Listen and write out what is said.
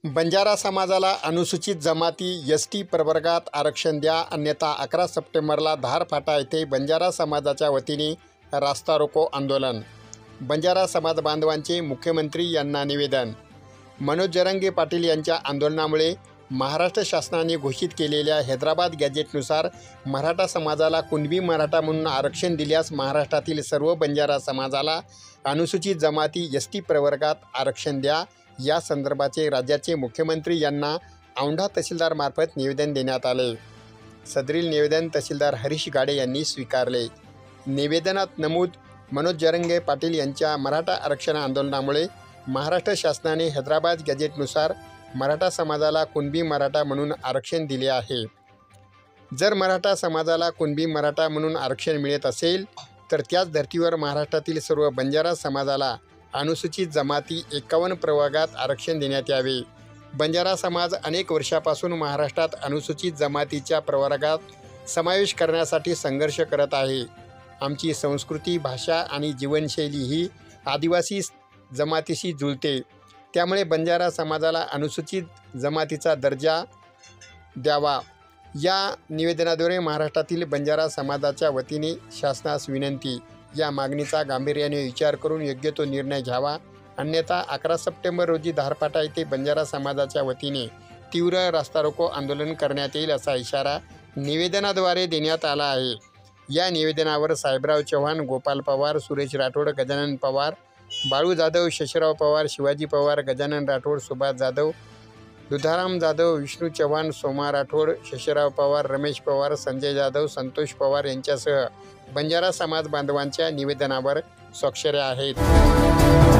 बंजारा समाजाला अनुसूचित जमाती एस.टी. प्रवर्गात आरक्षण द्या, अन्यथा 11 सप्टेंबरला धार फाटा येथे बंजारा समाजाच्या वतीने रास्ता रोको आंदोलन। बंजारा समाज बांधवांचे मुख्यमंत्री यांना निवेदन। मनोज जरांगे पाटील यांच्या आंदोलनामुळे महाराष्ट्र शासनाने घोषित केलेल्या हैदराबाद गॅजेटनुसार मराठा समाजाला कुणबी मराठा म्हणून आरक्षण दिल्यास महाराष्ट्रातील सर्व बंजारा समाजाला अनुसूचित जमाती एस.टी. प्रवर्गात आरक्षण द्या, या संदर्भाचे राज्याचे मुख्यमंत्री यांना औंढा तहसीलदारमार्फत निवेदन देण्यात आले। सदरील निवेदन तहसीलदार हरीश गाडे यांनी स्वीकारले। निवेदनात नमूद, मनोज जरांगे पाटील यांच्या मराठा आरक्षण आंदोलनामुळे महाराष्ट्र शासनाने हैदराबाद गॅजेटनुसार मराठा समाजाला कुणबी मराठा म्हणून आरक्षण दिले आहे। जर मराठा समाजाला कुणबी मराठा म्हणून आरक्षण मिळत असेल तर त्याच धर्तीवर महाराष्ट्रातील सर्व बंजारा समाजाला अनुसूचित जमाती 51 प्रवर्गात आरक्षण देण्यात यावे। बंजारा समाज अनेक वर्षापासून महाराष्ट्रात अनुसूचित जमातीच्या प्रवर्गात समावेश करण्यासाठी संघर्ष करत आहे। आमची संस्कृती, भाषा आणि जीवनशैली ही आदिवासी जमातीशी जुळते, त्यामुळे बंजारा समाजाला अनुसूचित जमातीचा दर्जा द्यावा। या निवेदनाद्वारे महाराष्ट्रातील बंजारा समाजाच्या वतीने शासनास विनंती, या मागणीचा गांभीर्याने विचार करून योग्य तो निर्णय घ्यावा, अन्यथा 11 सप्टेंबर रोजी धारपाटा येथे बंजारा समाजाच्या वतीने तीव्र रास्ता रोको आंदोलन करण्यात येईल, असा इशारा निवेदनाद्वारे देण्यात आला आहे। या निवेदनावर साहेबराव चव्हाण, गोपाल पवार, सुरेश राठोड, गजानन पवार, बाळू जाधव, शशीराव पवार, शिवाजी पवार, गजानन राठोड, सुभाष जाधव, दुधाराम जाधव, विष्णू चव्हाण, सोमा राठोड, शशीराव पवार, रमेश पवार, संजय जाधव, संतोष पवार यांच्यासह बंजारा समाज बांधवांच्या निवेदनावर स्वाक्षऱ्या आहेत।